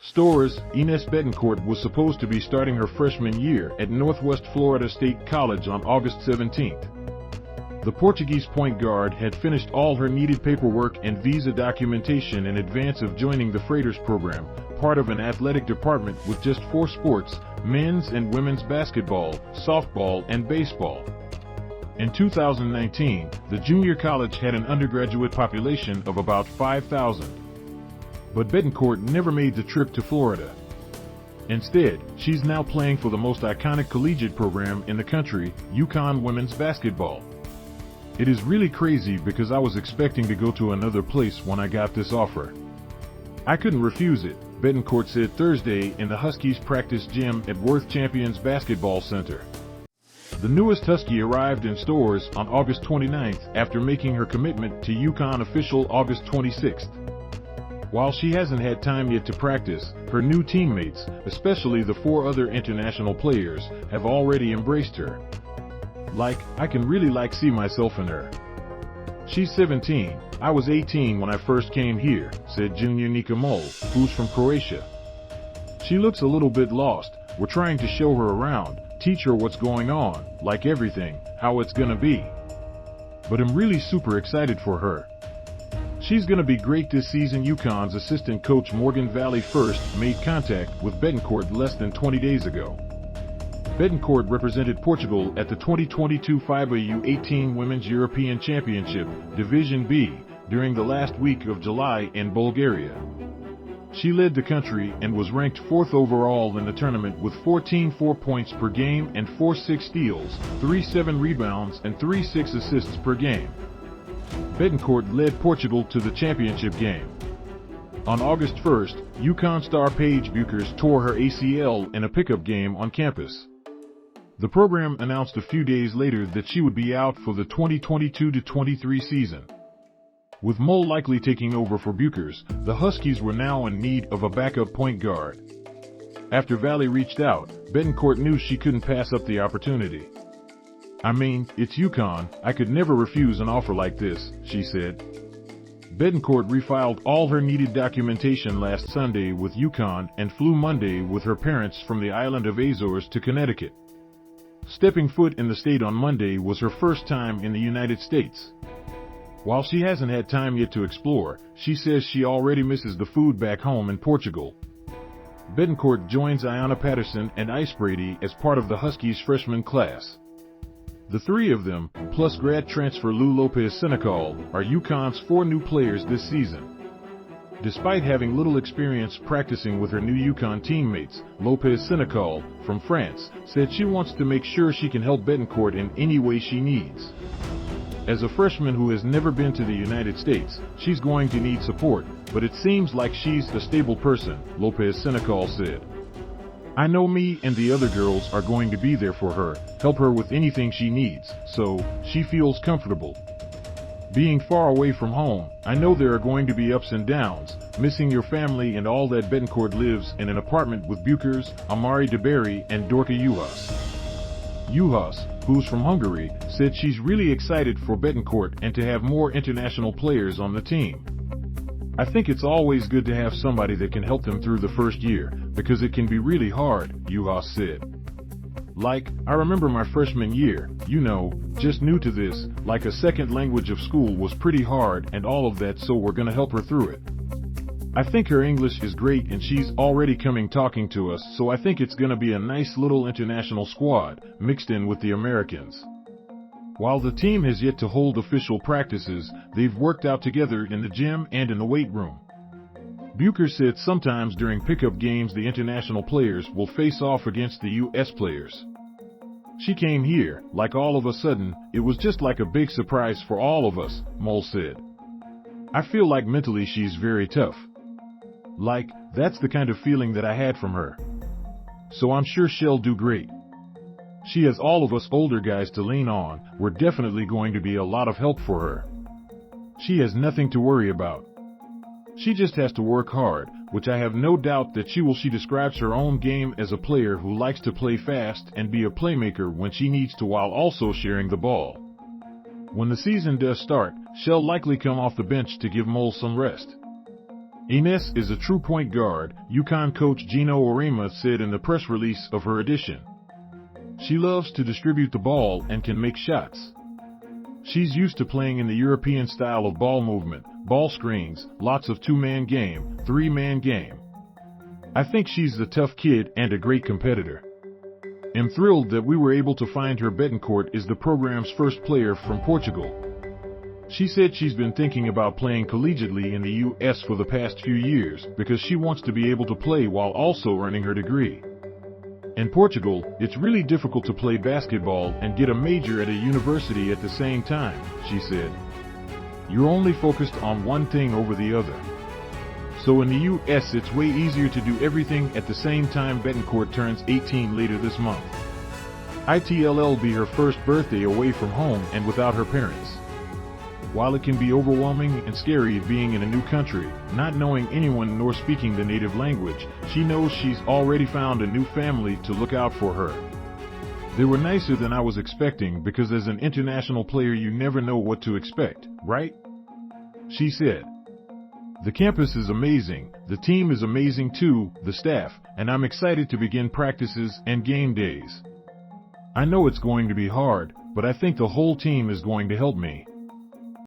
Storrs, Inês Bettencourt was supposed to be starting her freshman year at Northwest Florida State College on August 17th. The Portuguese point guard had finished all her needed paperwork and visa documentation in advance of joining the Fraiders program, part of an athletic department with just 4 sports: men's and women's basketball, softball, and baseball. In 2019, the junior college had an undergraduate population of about 5,000. But Bettencourt never made the trip to Florida. Instead, she's now playing for the most iconic collegiate program in the country, UConn women's basketball. It is really crazy because I was expecting to go to another place when I got this offer. I couldn't refuse it, Bettencourt said Thursday in the Huskies practice gym at Werth Champions Basketball Center. The newest Husky arrived in Storrs on August 29th after making her commitment to UConn official August 26th. While she hasn't had time yet to practice, her new teammates, especially the 4 other international players, have already embraced her. I can really see myself in her. She's 17, I was 18 when I first came here, said junior Nika Mühl, who's from Croatia. She looks a little bit lost, we're trying to show her around, teach her what's going on, like everything, how it's gonna be. But I'm really super excited for her. She's gonna be great this season. UConn's assistant coach Morgan Valley first made contact with Bettencourt less than 20 days ago. Bettencourt represented Portugal at the 2022 FIBA U18 Women's European Championship, Division B, during the last week of July in Bulgaria. She led the country and was ranked 4th overall in the tournament with 14.4 points per game and 4.6 steals, 3.7 rebounds and 3.6 assists per game. Bettencourt led Portugal to the championship game. On August 1st, UConn star Paige Bueckers tore her ACL in a pickup game on campus. The program announced a few days later that she would be out for the 2022-23 season. With Mühl likely taking over for Bueckers, the Huskies were now in need of a backup point guard. After Valley reached out, Bettencourt knew she couldn't pass up the opportunity. I mean, it's UConn, I could never refuse an offer like this, she said. Bettencourt refiled all her needed documentation last Sunday with UConn and flew Monday with her parents from the island of Azores to Connecticut. Stepping foot in the state on Monday was her first time in the United States. While she hasn't had time yet to explore, she says she already misses the food back home in Portugal. Bettencourt joins Ayanna Patterson and Brady as part of the Huskies freshman class. The 3 of them, plus grad transfer Lou Lopez Senechal, are UConn's 4 new players this season. Despite having little experience practicing with her new UConn teammates, Lopez Senechal, from France, said she wants to make sure she can help Bettencourt in any way she needs. As a freshman who has never been to the United States, she's going to need support, but it seems like she's a stable person, Lopez Senechal said. I know me and the other girls are going to be there for her, help her with anything she needs, so she feels comfortable. Being far away from home, I know there are going to be ups and downs, missing your family and all that. Bettencourt lives in an apartment with Bueckers, Amari, DeBerry, and Dorka Juhász. Juhász, who's from Hungary, said she's really excited for Bettencourt and to have more international players on the team. I think it's always good to have somebody that can help them through the first year, because it can be really hard, Juhász said. I remember my freshman year, just new to this, a second language of school was pretty hard and all of that, so we're gonna help her through it. I think her English is great and she's already coming talking to us, so I think it's gonna be a nice little international squad, mixed in with the Americans. While the team has yet to hold official practices, they've worked out together in the gym and in the weight room. Bueckers said sometimes during pickup games the international players will face off against the U.S. players. She came here, all of a sudden, it was just like a big surprise for all of us, Mühl said. I feel like mentally she's very tough. That's the kind of feeling that I had from her. So I'm sure she'll do great. She has all of us older guys to lean on, we're definitely going to be a lot of help for her. She has nothing to worry about. She just has to work hard, which I have no doubt that she will. She describes her own game as a player who likes to play fast and be a playmaker when she needs to, while also sharing the ball. When the season does start, she'll likely come off the bench to give Mühl some rest. Inês is a true point guard, UConn coach Gino Orema said in the press release of her addition. She loves to distribute the ball and can make shots. She's used to playing in the European style of ball movement, ball screens, lots of two-man game, three-man game. I think she's a tough kid and a great competitor. I'm thrilled that we were able to find her. Bettencourt is the program's first player from Portugal. She said she's been thinking about playing collegiately in the U.S. for the past few years because she wants to be able to play while also earning her degree. In Portugal, it's really difficult to play basketball and get a major at a university at the same time, she said. You're only focused on one thing over the other. So in the U.S. it's way easier to do everything at the same time. Bettencourt turns 18 later this month. It'll be her first birthday away from home and without her parents. While it can be overwhelming and scary being in a new country, not knowing anyone nor speaking the native language, she knows she's already found a new family to look out for her. They were nicer than I was expecting because as an international player you never know what to expect, right? She said. The campus is amazing, the team is amazing too, the staff, and I'm excited to begin practices and game days. I know it's going to be hard, but I think the whole team is going to help me.